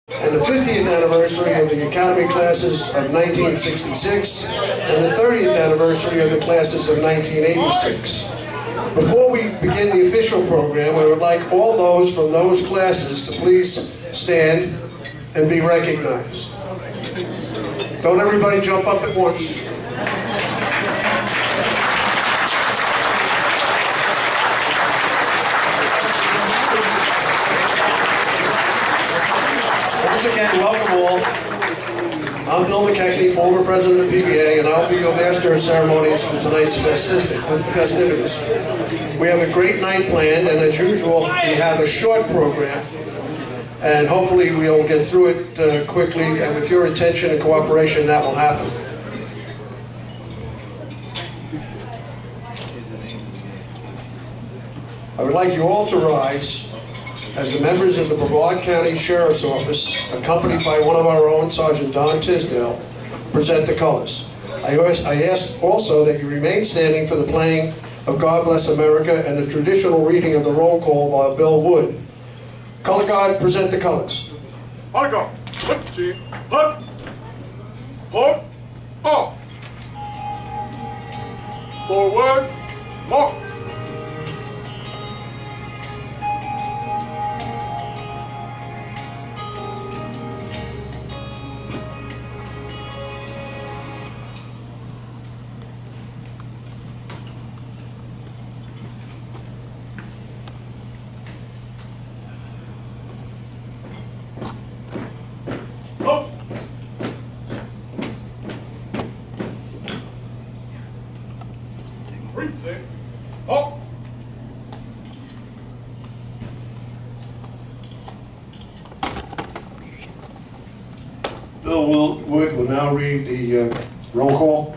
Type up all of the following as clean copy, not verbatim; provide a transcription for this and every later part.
and the 50th anniversary of the Academy classes of 1966 and the 30th anniversary of the classes of 1986. Before we begin the official program, I would like all those from those classes to please stand and be recognized. Don't everybody jump up at once. Once again, welcome all. I'm Bill McKechnie, former president of PBA, and I'll be your master of ceremonies for tonight's festivities. We have a great night planned, and as usual, we have a short program, and hopefully we'll get through it quickly, and with your attention and cooperation, that will happen. I would like you all to rise as the members of the Brevard County Sheriff's Office, accompanied by one of our own, Sergeant Don Tisdale, present the colors. I ask also that you remain standing for the playing of God Bless America and the traditional reading of the roll call by Bill Wood. Color Guard, present the colors. Color Guard, put, off. Forward, mark. Bill Wood will now read the roll call.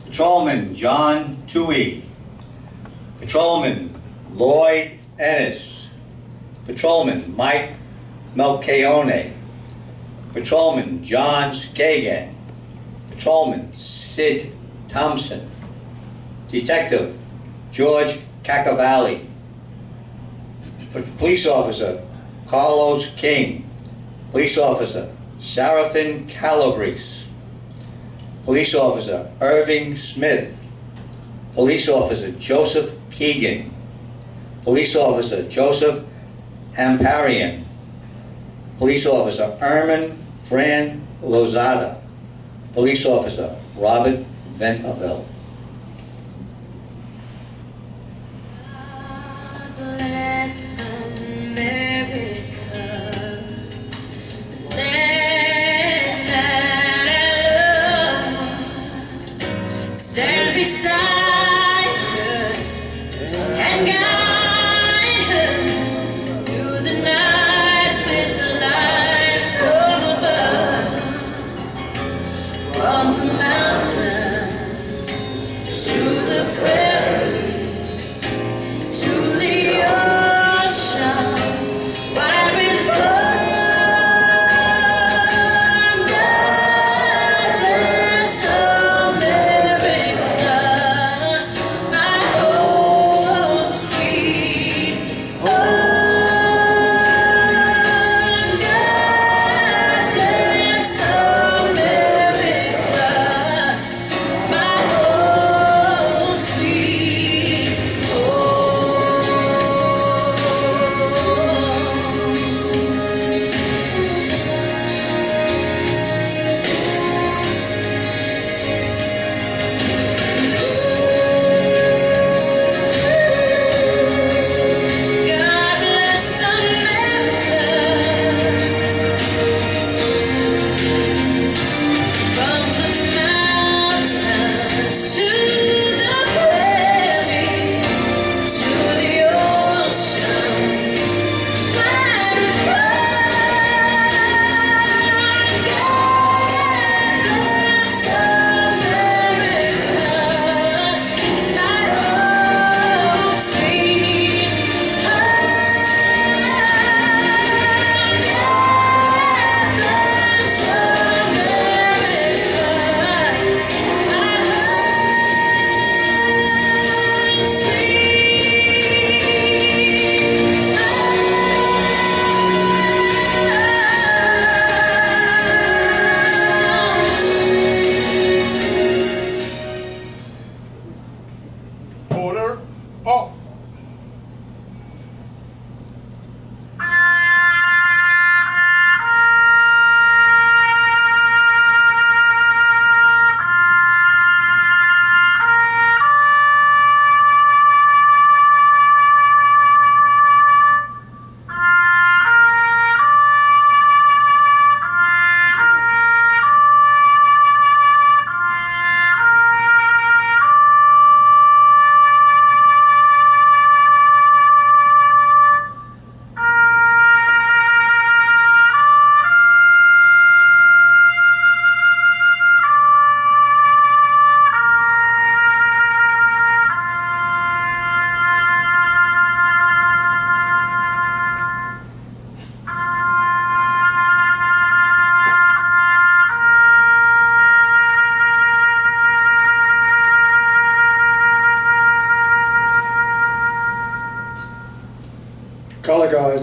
Patrolman John Toohey. Patrolman Lloyd Ennis. Patrolman Mike Melchione. Patrolman John Skagan. Patrolman Sid Thompson. Detective George Cacavalli. Police Officer Carlos King. Police Officer Seraphin Calabrese. Police Officer Irving Smith. Police Officer Joseph Keegan. Police Officer Joseph Amparian. Police Officer Erman Fran Lozada. Police Officer Robert Venable. Bless America, land that I love. Stand beside her and guide her through the night with the light from above. From the mountains to the prairies, to the oceans,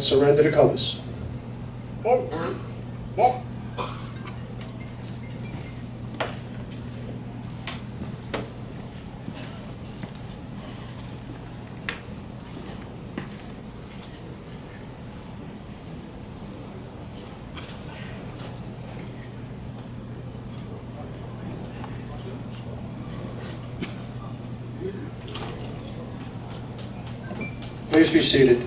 surrender the colors. Forward. Mark. Please be seated.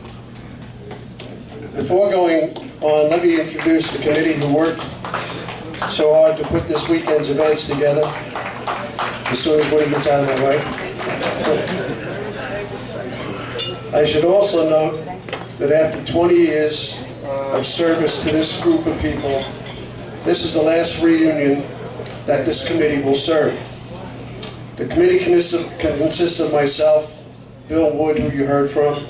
Before going on, let me introduce the committee who worked so hard to put this weekend's events together. As soon as Woody gets out of my way. I should also note that after 20 years of service to this group of people, this is the last reunion that this committee will serve. The committee consists of myself, Bill Wood, who you heard from,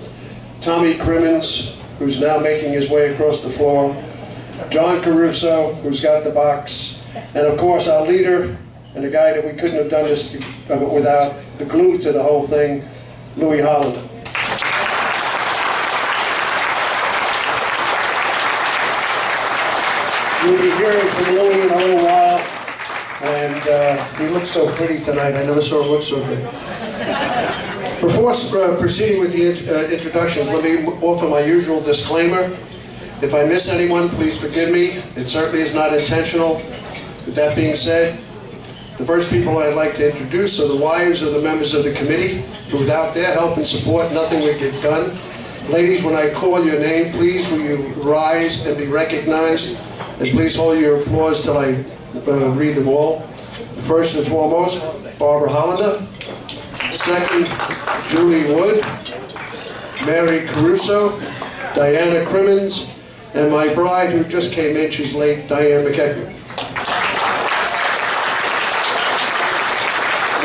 Tommy Crimmins, who's now making his way across the floor, John Caruso, who's got the box, and of course our leader, and the guy that we couldn't have done this without, the glue to the whole thing, Louie Hollander. You'll be hearing from Louie in a little while, and he looks so pretty tonight. I never saw him look so good. Before proceeding with the introductions, let me offer my usual disclaimer. If I miss anyone, please forgive me. It certainly is not intentional. With that being said, the first people I'd like to introduce are the wives of the members of the committee, who without their help and support, nothing would get done. Ladies, when I call your name, please will you rise and be recognized, and please hold your applause till I read them all. First and foremost, Barbara Hollander. Second, Julie Wood, Mary Caruso, Diana Crimmins, and my bride who just came in, she's late, Diane McKechnie.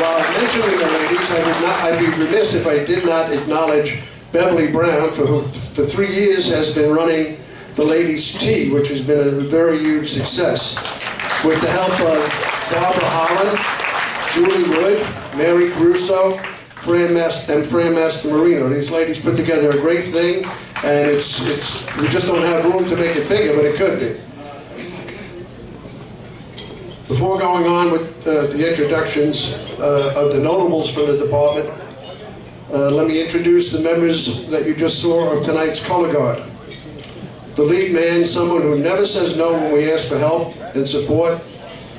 While mentioning the ladies, I'd be remiss if I did not acknowledge Beverly Brown, who for 3 years has been running the ladies' tea, which has been a very huge success. With the help of Barbara Holland, Julie Wood, Mary Caruso, Fran Master Marino. These ladies put together a great thing, and we just don't have room to make it bigger, but it could be. Before going on with the introductions of the notables from the department, let me introduce the members that you just saw of tonight's color guard. The lead man, someone who never says no when we ask for help and support,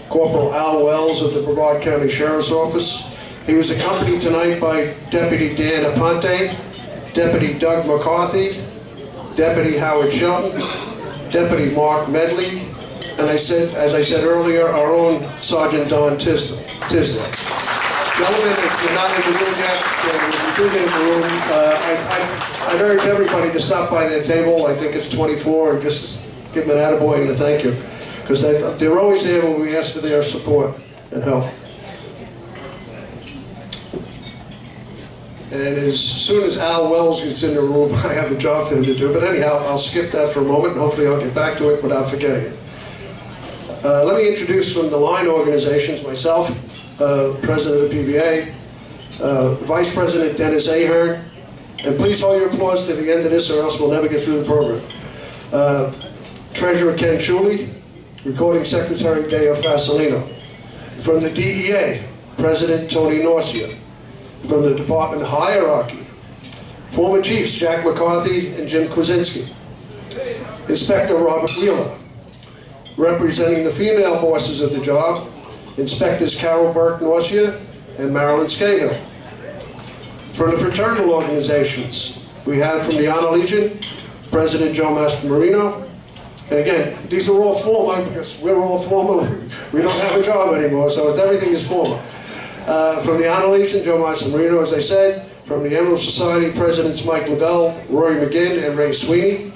Corporal Al Wells of the Brevard County Sheriff's Office. He was accompanied tonight by Deputy Dan Aponte, Deputy Doug McCarthy, Deputy Howard Shelton, Deputy Mark Medley, and as I said earlier, our own Sergeant Don Tisdale. Gentlemen, if you're not in the room yet, when you do get in the room, I'd urge everybody to stop by their table. I think it's 24, and just give them an attaboy and a thank you. Because they're always there when we ask for their support and help. And as soon as Al Wells gets in the room, I have a job for him to do. But anyhow, I'll skip that for a moment, and hopefully I'll get back to it without forgetting it. Let me introduce from the line organizations myself, President of the PBA, Vice President Dennis Ahern, and please hold your applause to the end of this or else we'll never get through the program. Treasurer Ken Chuley, Recording Secretary Deo Fasolino. From the DEA, President Tony Norcia. From the Department Hierarchy, former Chiefs Jack McCarthy and Jim Kwasinski. Inspector Robert Wheeler. Representing the female bosses of the job, Inspectors Carol Burke Norcia and Marilyn Scahill. From the fraternal organizations, we have from the Honor Legion, President Joe Mastromarino. And again, these are all former, because we're all former. We don't have a job anymore, so everything is former. From the Honor Legion, Joe Mastromarino, as I said. From the Emerald Society, Presidents Mike Lavelle, Rory McGinn, and Ray Sweeney.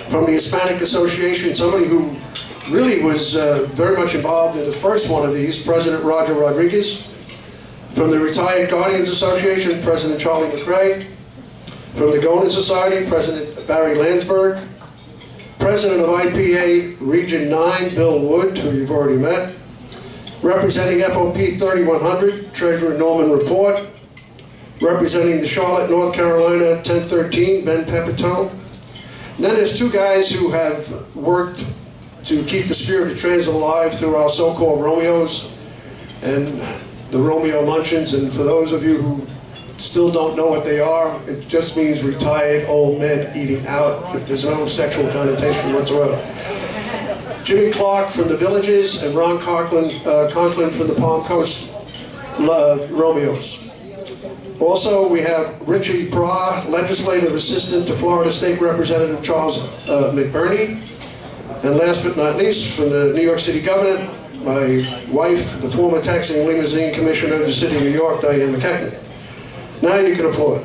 From the Hispanic Association, somebody who really was very much involved in the first one of these, President Roger Rodriguez. From the Retired Guardians Association, President Charlie McRae. From the Gonan Society, President Barry Landsberg. President of IPA Region 9, Bill Wood, who you've already met. Representing FOP 3100, Treasurer Norman Report. Representing the Charlotte, North Carolina 1013, Ben Pepitone. Then there's two guys who have worked to keep the spirit of transit alive through our so-called Romeos and the Romeo luncheons. And for those of you who still don't know what they are, it just means retired old men eating out. There's no sexual connotation whatsoever. Jimmy Clark from the Villages and Ron Conklin from the Palm Coast Romeos. Also, we have Richie Pra, legislative assistant to Florida State Representative Charles McBurney. And last but not least, from the New York City government, my wife, the former taxing limousine commissioner of the city of New York, Bill McKechnie. Now you can applaud.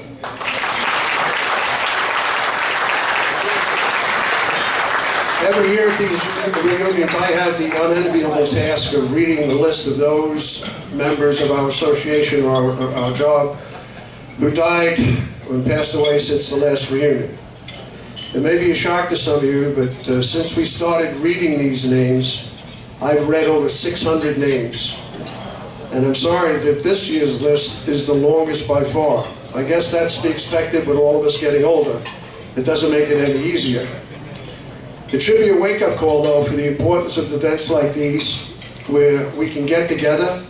Every year at these reunions, I have the unenviable task of reading the list of those members of our association or our job who died and passed away since the last reunion. It may be a shock to some of you, but since we started reading these names, I've read over 600 names. And I'm sorry that this year's list is the longest by far. I guess that's to be expected with all of us getting older. It doesn't make it any easier. It should be a wake-up call, though, for the importance of events like these, where we can get together.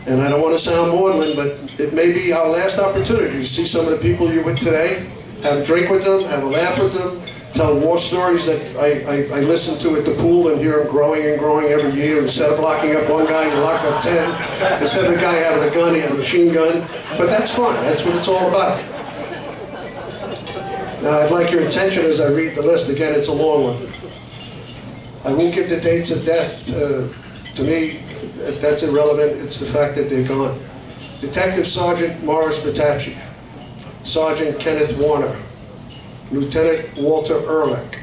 And I don't want to sound maudlin, but it may be our last opportunity to see some of the people you're with today, have a drink with them, have a laugh with them, tell war stories that I listen to at the pool and hear them growing and growing every year. Instead of locking up one guy, you lock up 10. Instead of the guy having a gun, he had a machine gun. But that's fun. That's what it's all about. Now, I'd like your attention as I read the list. Again, it's a long one. I won't give the dates of death. To me, that's irrelevant. It's the fact that they're gone. Detective Sergeant Morris Batacci, Sergeant Kenneth Warner, Lieutenant Walter Ehrlich,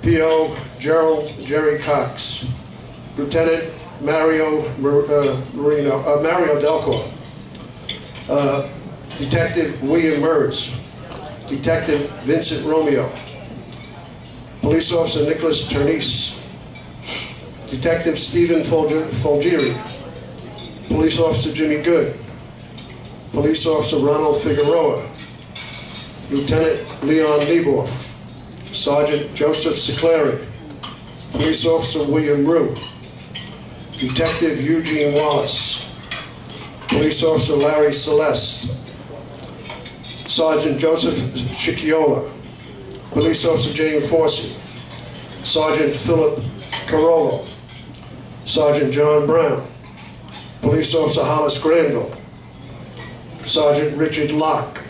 P.O. Jerry Cox, Lieutenant Mario Delcor, Detective William Mers, Detective Vincent Romeo, Police Officer Nicholas Ternise, Detective Stephen Folgieri, Police Officer Jimmy Good, Police Officer Ronald Figueroa, Lieutenant Leon Leboff, Sergeant Joseph Sicleri, Police Officer William Rue, Detective Eugene Wallace, Police Officer Larry Celeste, Sergeant Joseph Cicchiola, Police Officer Jane Forsey, Sergeant Philip Carollo, Sergeant John Brown, Police Officer Hollis Granville, Sergeant Richard Locke,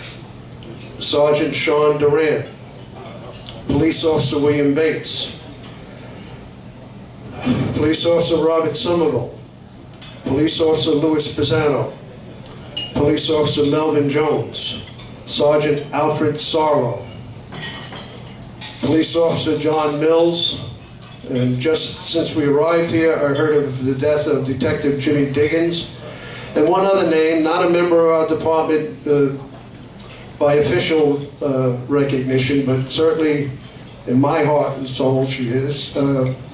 Sergeant Sean Duran, Police Officer William Bates, Police Officer Robert Somerville, Police Officer Louis Pisano, Police Officer Melvin Jones, Sergeant Alfred Sorrow, Police Officer John Mills, and just since we arrived here, I heard of the death of Detective Jimmy Diggins, and one other name, not a member of our department by official recognition, but certainly in my heart and soul she is. The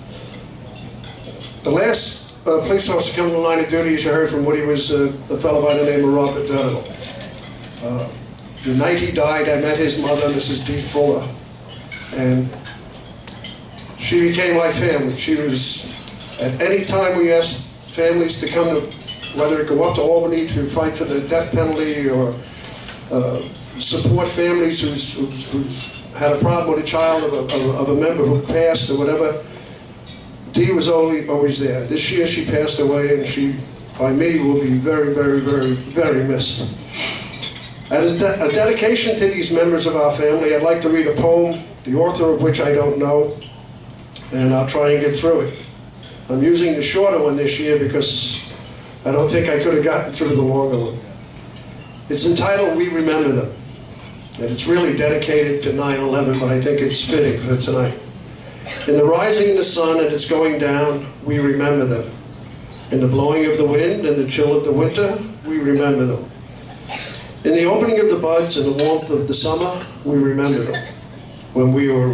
last police officer coming to the line of duty, as you heard from Woody, was a fellow by the name of Robert Donegal. The night he died, I met his mother, Mrs. D. Fuller, and she became like family. She was, at any time we asked families to come to, whether it go up to Albany to fight for the death penalty or support families who's had a problem with a child of a member who passed or whatever, Dee was always there. This year she passed away, and she, by me, will be very, very, very, very missed. As a dedication to these members of our family, I'd like to read a poem, the author of which I don't know, and I'll try and get through it. I'm using the shorter one this year because I don't think I could have gotten through the longer one. It's entitled, We Remember Them, and it's really dedicated to 9/11, but I think it's fitting for tonight. In the rising of the sun and its going down, we remember them. In the blowing of the wind and the chill of the winter, we remember them. In the opening of the buds and the warmth of the summer, we remember them. When we are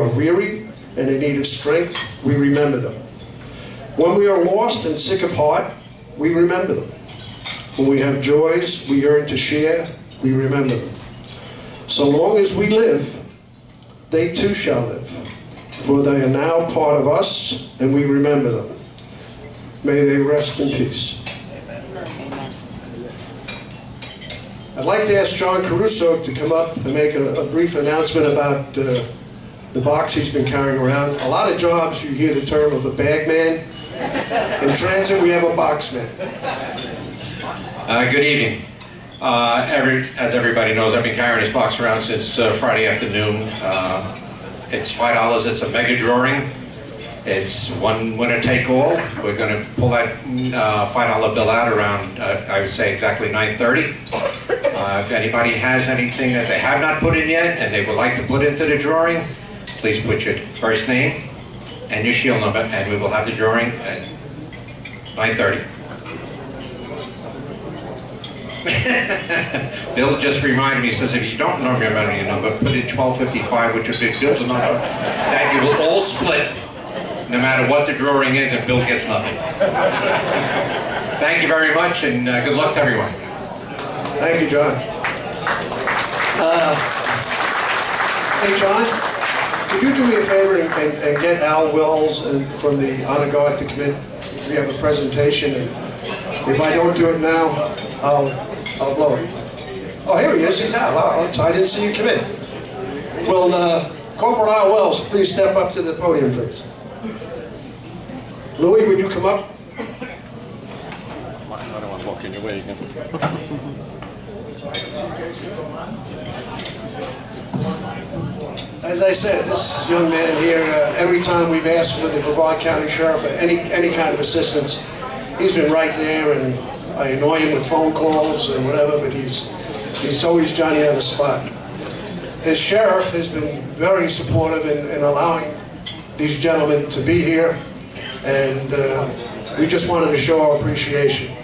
weary and in need of strength, we remember them. When we are lost and sick of heart, we remember them. When we have joys we yearn to share, we remember them. So long as we live, they too shall live, for they are now part of us, and we remember them. May they rest in peace. I'd like to ask John Caruso to come up and make a brief announcement about the box he's been carrying around. A lot of jobs, you hear the term of a bag man. In transit, we have a box man. Good evening. As everybody knows, I've been carrying this box around since Friday afternoon. It's $5. It's a mega drawing. It's one winner take all. We're going to pull that $5 bill out around, I would say, exactly 9:30. If anybody has anything that they have not put in yet and they would like to put into the drawing, please put your first name and your shield number, and we will have the drawing at 9:30. Bill just reminded me, he says, if you don't know your number, put in 1255, which would be good to know that you will all split, no matter what the drawing is, and Bill gets nothing. Thank you very much, and good luck to everyone. Thank you, John. Hey, John, could you do me a favor and get Al Wells from the Honor Guard to come in? We have a presentation, and if I don't do it now, I'll blow it. Oh, here he is. He's out. Wow, I didn't see you come in. Well, Corporal Al Wells, please step up to the podium, please. Louie, would you come up? I don't want to walk in your way again. As I said, this young man here, every time we've asked for the Brevard County Sheriff for any kind of assistance, he's been right there, and I annoy him with phone calls and whatever, but he's always Johnny on the spot. His sheriff has been very supportive in allowing these gentlemen to be here, and we just wanted to show our appreciation.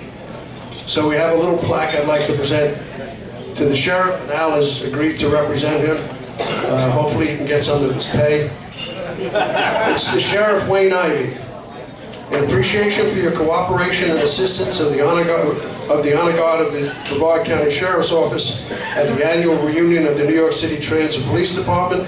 So we have a little plaque I'd like to present to the sheriff, and Al has agreed to represent him. Hopefully he can get some of his pay. It's the Sheriff Wayne Ivey. In appreciation for your cooperation and assistance of the Honor Guard of the Brevard County Sheriff's Office at the annual reunion of the New York City Transit Police Department,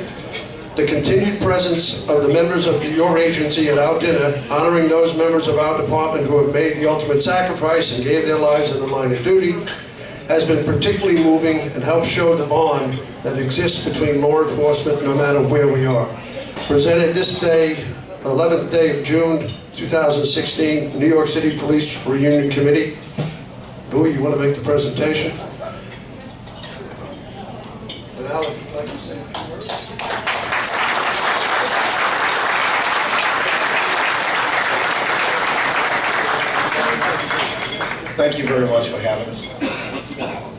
the continued presence of the members of your agency at our dinner, honoring those members of our department who have made the ultimate sacrifice and gave their lives in the line of duty, has been particularly moving and helps show the bond that exists between law enforcement no matter where we are. Presented this day, 11th day of June 2016, New York City Police Reunion Committee. Louie, you want to make the presentation? And Al, if you'd like to say a few words. Thank you very much for having us.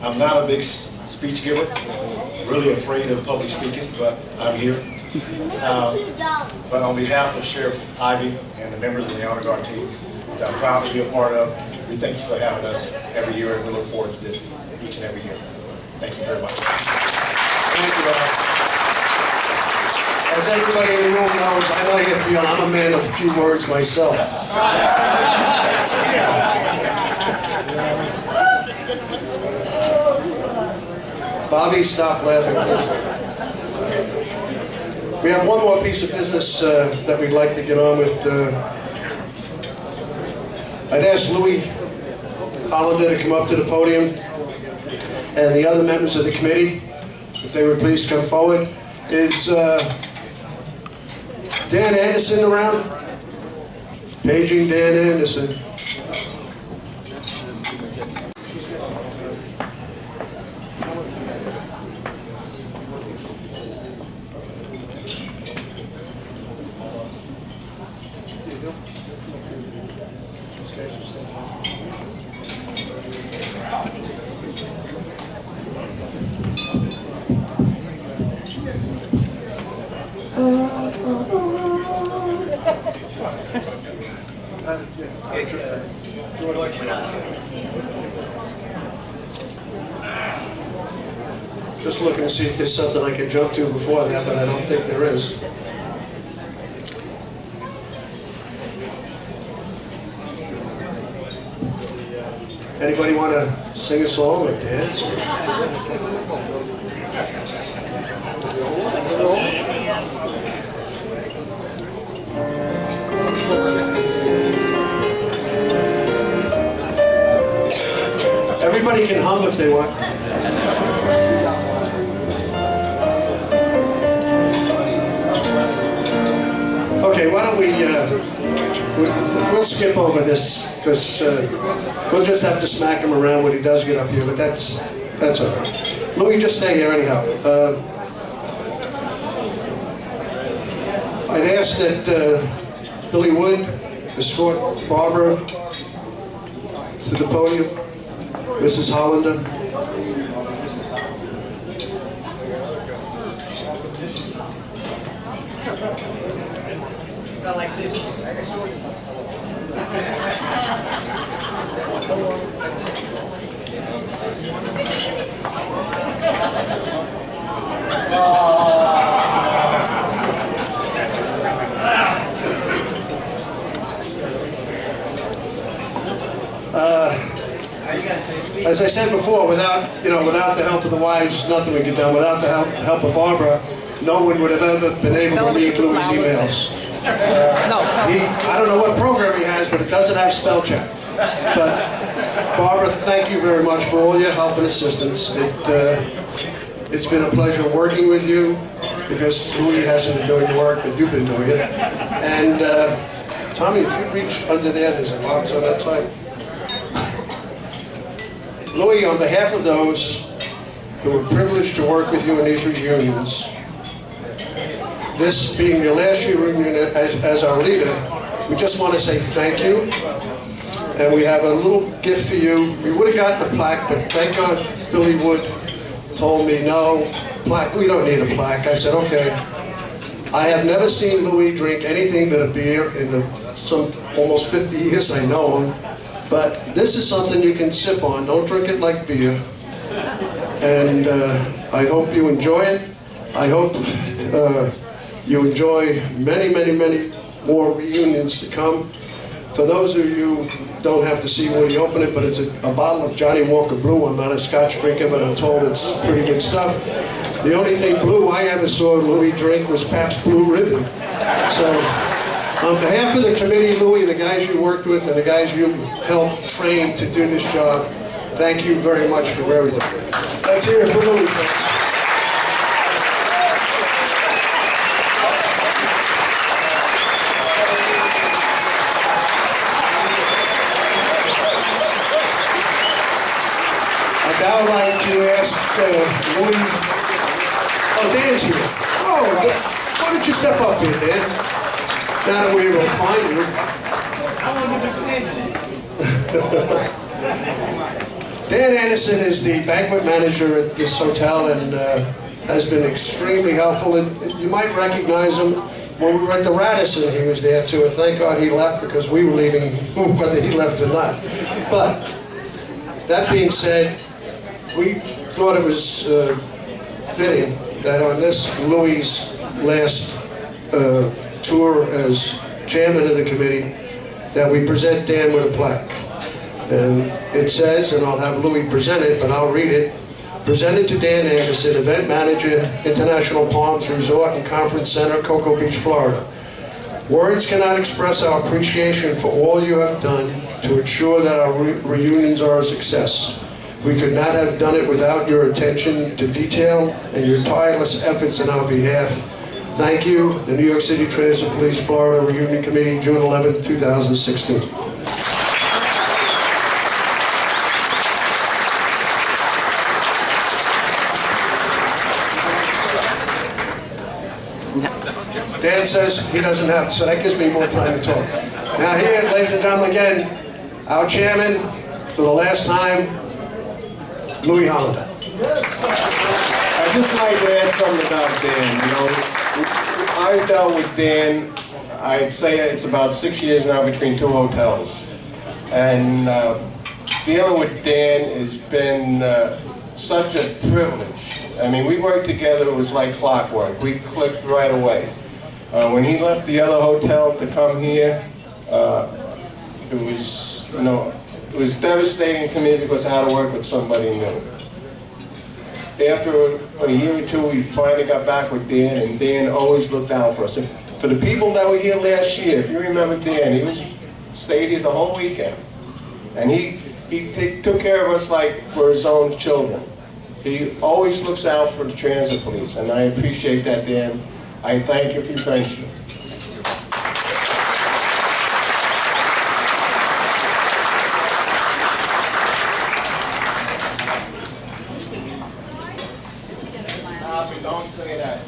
I'm not a big speech giver, really afraid of public speaking, but I'm here. But on behalf of Sheriff Ivey and the members of the Honor Guard team that I'm proud to be a part of, we thank you for having us every year, and we look forward to this each and every year. Thank you very much. Thank you, Al. As everybody in the room knows, I like it, I'm a man of a few words myself. Bobby, stop laughing. We have one more piece of business that we'd like to get on with. I'd ask Louie Hollander to come up to the podium, and the other members of the committee, if they would please come forward. Is Dan Anderson around? Paging Dan Anderson. Just looking to see if there's something I can jump to before that, but I don't think there is. Anybody want to sing a song or dance? Everybody can hum if they want. Okay, why don't we'll skip over this, because we'll just have to smack him around when he does get up here, but that's all right. Louie, just stay here anyhow. I'd ask that Billy Wood escort Barbara to the podium, Mrs. Hollander. As I said before, without the help of the wives, nothing would get done. Without the help of Barbara, no one would have ever been able to read Louie's emails. I don't know what program he has, but it doesn't have spell check. But Barbara, thank you very much for all your help and assistance. It's been a pleasure working with you, because Louie hasn't been doing the work, but you've been doing it. And Tommy, if you reach under there's a box on that side. Louie, on behalf of those who were privileged to work with you in these reunions, this being your last year reunion as our leader, we just want to say thank you. And we have a little gift for you. We would have gotten a plaque, but thank God Billy Wood told me, no, plaque, we don't need a plaque. I said, okay. I have never seen Louie drink anything but a beer in some almost 50 years I know him. But this is something you can sip on. Don't drink it like beer. And I hope you enjoy it. I hope you enjoy many, many, many more reunions to come. For those of you who don't have to see Woody open it, but it's a bottle of Johnny Walker Blue. I'm not a Scotch drinker, but I'm told it's pretty good stuff. The only thing blue I ever saw Louie drink was Pabst Blue Ribbon. So, on behalf of the committee, Louie, the guys you worked with and the guys you helped train to do this job, thank you very much for everything. Let's hear it for Louie, folks. I'd now like to ask Louie. Oh, Dan's here. Oh, why don't you step up here, Dan? Now that we're able to find you. Dan Anderson is the banquet manager at this hotel and has been extremely helpful. And you might recognize him. When we were at the Radisson, he was there too. And thank God he left, because we were leaving whether he left or not. But that being said, we thought it was fitting that on this Louie's last tour as chairman of the committee, that we present Dan with a plaque. And it says, and I'll have Louie present it, but I'll read it. Presented to Dan Anderson, event manager, International Palms Resort and Conference Center, Cocoa Beach, Florida. Words cannot express our appreciation for all you have done to ensure that our reunions are a success. We could not have done it without your attention to detail and your tireless efforts on our behalf. Thank you, the New York City Transit Police Florida Reunion Committee, June 11, 2016. Dan says he doesn't have to, so that gives me more time to talk. Now here, ladies and gentlemen, again, our chairman, for the last time, Louie Hollander. I'd just like to add something about Dan. You know, I've dealt with Dan, I'd say it's about 6 years now between two hotels. And dealing with Dan has been such a privilege. I mean, we worked together, it was like clockwork. We clicked right away. When he left the other hotel to come here, it was, you know, it was devastating to me because I had to work with somebody new. After a year or two, we finally got back with Dan, and Dan always looked out for us. For the people that were here last year, if you remember Dan, he stayed here the whole weekend. And he took care of us like for his own children. He always looks out for the transit police, and I appreciate that, Dan. I thank you for your friendship. Don't say that.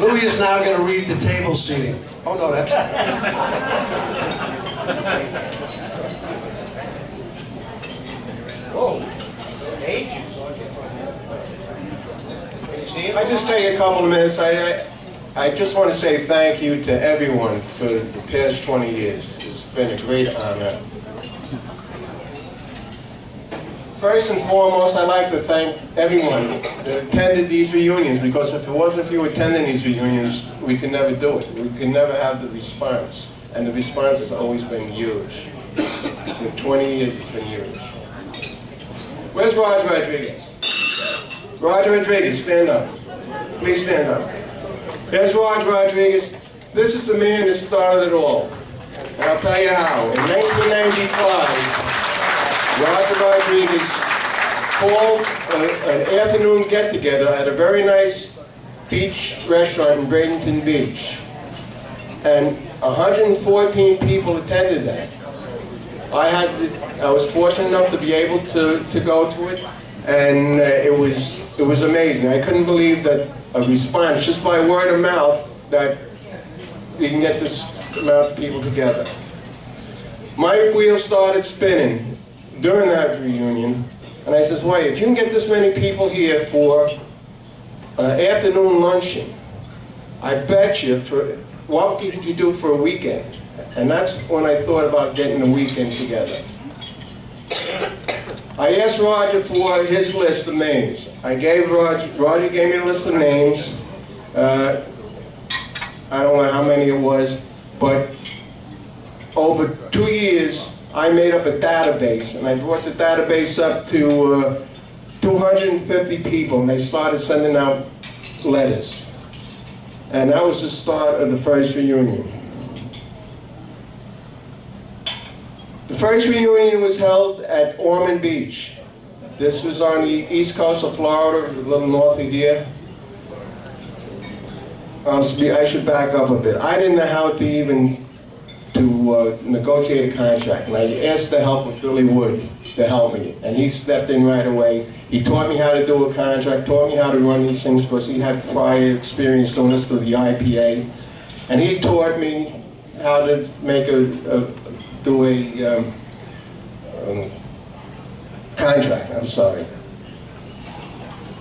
Louie is now going to read the table seating. Oh, no, that's... I just take a couple of minutes. I just want to say thank you to everyone for the past 20 years. It's been a great honor. First and foremost, I'd like to thank everyone that attended these reunions, because if it wasn't for you attending these reunions, we could never do it. We could never have the response. And the response has always been huge. In 20 years, it's been huge. Where's Roger Rodriguez? Roger Rodriguez, stand up. Please stand up. There's Roger Rodriguez. This is the man that started it all. And I'll tell you how. In 1995, Roger Rodriguez called an afternoon get-together at a very nice beach restaurant in Bradenton Beach. And 114 people attended that. I was fortunate enough to be able to go to it, and it was amazing. I couldn't believe that a response, just by word of mouth, that you can get this amount of people together. My wheels started spinning during that reunion, and I says, wait, if you can get this many people here for afternoon luncheon, I bet you, what could you do for a weekend? And that's when I thought about getting a weekend together. I asked Roger for his list of names. I gave Roger gave me a list of names. I don't know how many it was, but over 2 years, I made up a database, and I brought the database up to 250 people, and they started sending out letters. And that was the start of the first reunion. The first reunion was held at Ormond Beach. This was on the east coast of Florida, a little north of here. I should back up a bit. I didn't know how to even negotiate a contract, and I asked the help of Billy Wood to help me, and he stepped in right away. He taught me how to do a contract, taught me how to run these things, because he had prior experience doing this through the IPA, and he taught me how to make do a contract. I'm sorry.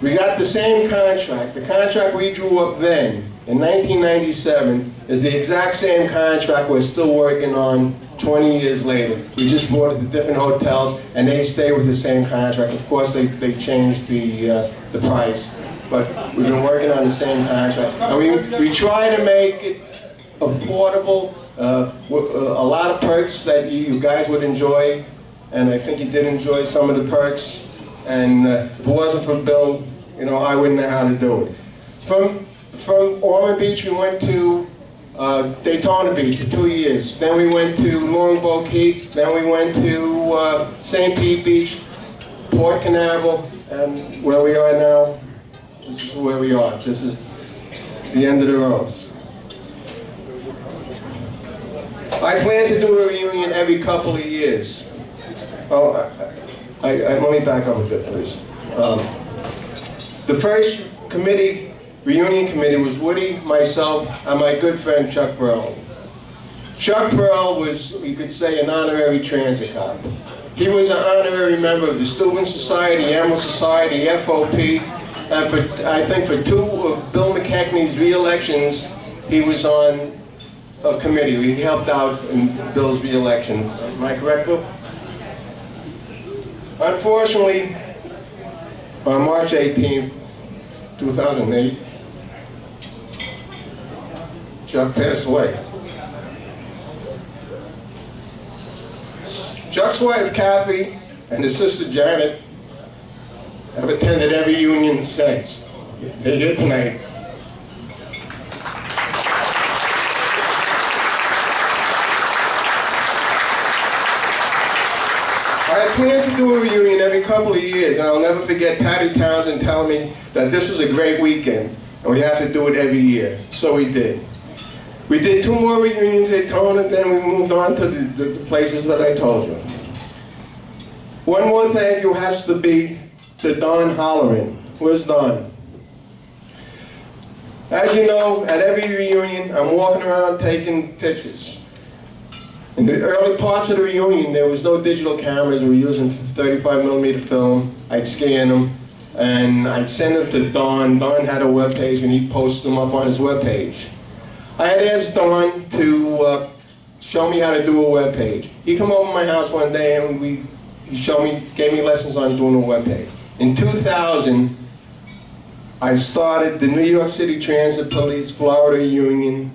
We got the same contract. The contract we drew up then, in 1997, is the exact same contract we're still working on 20 years later. We just bought it to different hotels, and they stay with the same contract. Of course, they changed the price, but we've been working on the same contract. And we try to make it affordable, a lot of perks that you guys would enjoy, and I think you did enjoy some of the perks. And if it wasn't for Bill, I wouldn't know how to do it. From Ormond Beach, we went to Daytona Beach for 2 years. Then we went to Longboat Key. Then we went to St. Pete Beach, Port Canaveral, and where we are now, this is where we are. This is the end of the rose. I plan to do a reunion every couple of years. Oh, let me back up a bit, please. The first reunion committee was Woody, myself, and my good friend Chuck Burrell. Chuck Burrell was, you could say, an honorary transit cop. He was an honorary member of the Student Society, Emerald Society, FOP, and I think for 2 of Bill McKechnie's re-elections, he was on a committee. He helped out in Bill's re-election. Am I correct, Bill? Unfortunately, on March 18th, 2008, Chuck passed away. Chuck's wife, Kathy, and his sister, Janet, have attended every union since. They're here tonight. I plan to do a reunion every couple of years, and I'll never forget Patty Townsend telling me that this was a great weekend, and we have to do it every year. So we did. We did 2 more reunions at Daytona, and then we moved on to the places that I told you. One more thank you has to be to Don Holleran. Where's Don? As you know, at every reunion, I'm walking around taking pictures. In the early parts of the reunion, there was no digital cameras. We were using 35mm film. I'd scan them, and I'd send them to Don. Don had a webpage, and he'd post them up on his webpage. I had asked Don to show me how to do a webpage. He came over to my house one day, and he gave me lessons on doing a webpage. In 2000, I started the New York City Transit Police Florida Union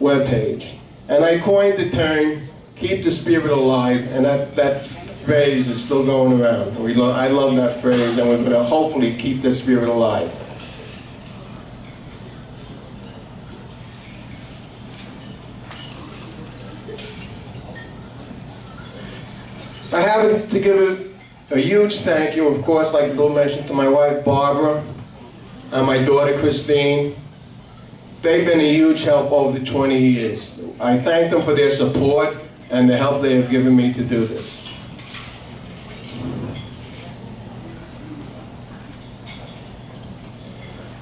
webpage. And I coined the term, keep the spirit alive, and that phrase is still going around. I love that phrase, and we're going to hopefully keep the spirit alive. I have to give a huge thank you, of course, like Bill mentioned, to my wife Barbara and my daughter Christine. They've been a huge help over the 20 years. I thank them for their support and the help they have given me to do this.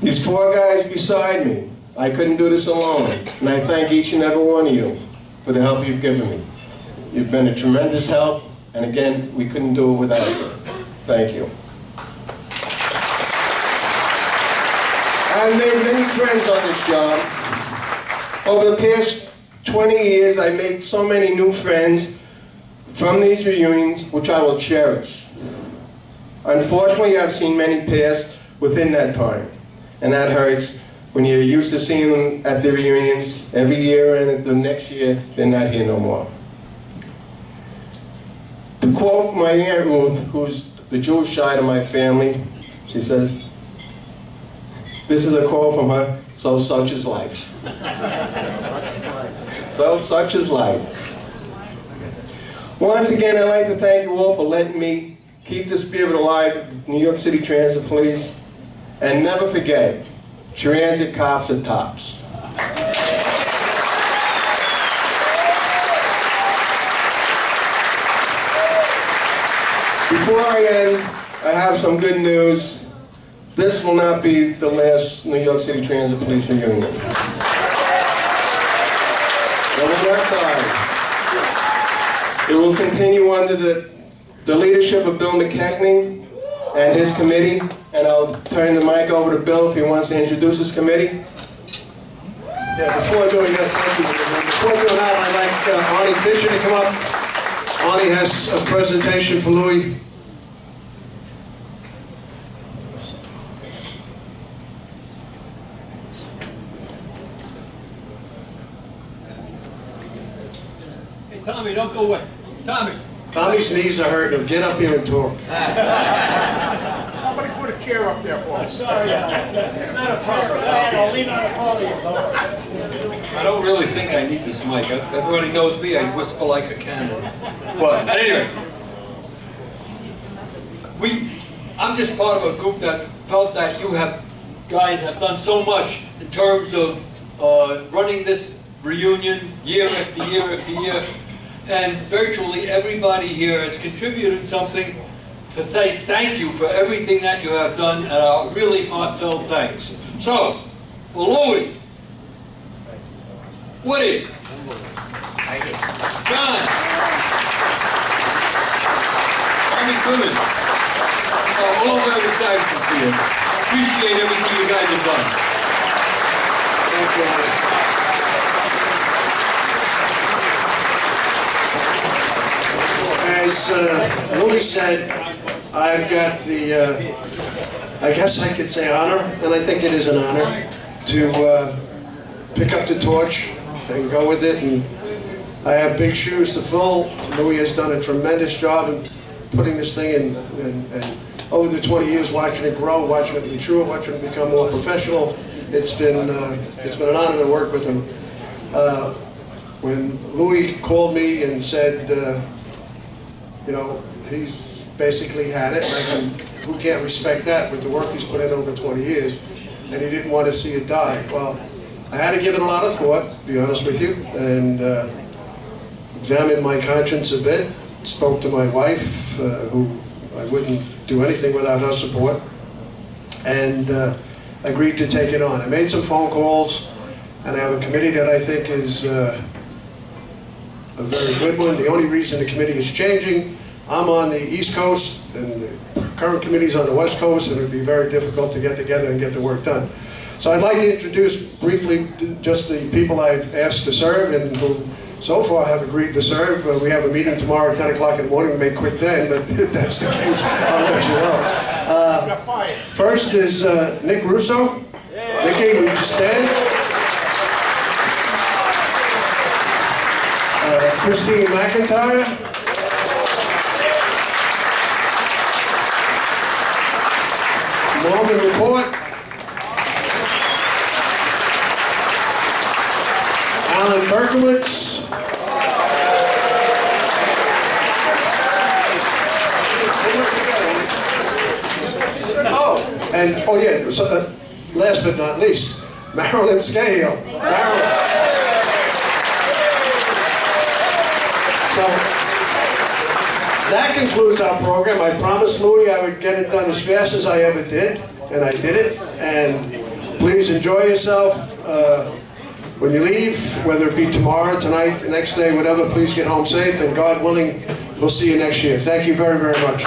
These 4 guys beside me, I couldn't do this alone, and I thank each and every one of you for the help you've given me. You've been a tremendous help, and again, we couldn't do it without you. Thank you. I've made many friends on this job. Over the past 20 years, I made so many new friends from these reunions, which I will cherish. Unfortunately, I've seen many pass within that time, and that hurts when you're used to seeing them at the reunions every year, and the next year, they're not here no more. To quote my Aunt Ruth, who's the Jewish side of my family, she says, this is a quote from her, so such is life. So such is life. Once again, I'd like to thank you all for letting me keep the spirit alive at the New York City Transit Police. And never forget, transit cops are tops. Before I end, I have some good news. This will not be the last New York City Transit Police reunion. There will not die. It will continue under the leadership of Bill McKechnie and his committee, and I'll turn the mic over to Bill if he wants to introduce his committee. Yeah, before I do, I'd like Arnie Fisher to come up. Arnie has a presentation for Louie. Hey, Tommy, don't go away. Tommy. Tommy's knees are hurting him. Get up here and talk. Somebody put a chair up there for him. Sorry. Not a problem. I'll lean on a podium. I don't really think I need this mic. Everybody knows me, I whisper like a cannon. But anyway, I'm just part of a group that felt that you guys have done so much in terms of running this reunion year after year after year. And virtually everybody here has contributed something to say thank you for everything that you have done, and our really heartfelt thanks. So, for Louie, Woody, John, Tommy Crimmins, all very thankful to you. Appreciate everything you guys have done. Thank you. As Louie said, I've got the, I guess I could say honor, and I think it is an honor, to pick up the torch and go with it. And I have big shoes to fill. Louie has done a tremendous job in putting this thing in, and over the 20 years, watching it grow, watching it mature, watching it become more professional. It's been an honor to work with him. When Louie called me and said, you know, he's basically had it, and who can't respect that with the work he's put in over 20 years, and he didn't want to see it die. Well, I had to give it a lot of thought, to be honest with you, and examined my conscience a bit, spoke to my wife, who I wouldn't do anything without her support, and agreed to take it on. I made some phone calls, and I have a committee that I think is a very good one. The only reason the committee is changing, I'm on the East Coast, and the current committee's on the West Coast, and it would be very difficult to get together and get the work done. So I'd like to introduce briefly just the people I've asked to serve, and who so far have agreed to serve. We have a meeting tomorrow at 10 o'clock in the morning, make quick then, but if that's the case, I'll let you know. First is Nick Russo. Nicky, would you stand? Christine McIntyre. Norman Report. Alan Berkowitz. So, last but not least, Marilyn Scahill. Marilyn. So, that concludes our program. I promised Louie I would get it done as fast as I ever did, and I did it. And please enjoy yourself. When you leave, whether it be tomorrow, tonight, the next day, whatever, please get home safe, and God willing, we'll see you next year. Thank you very, very much.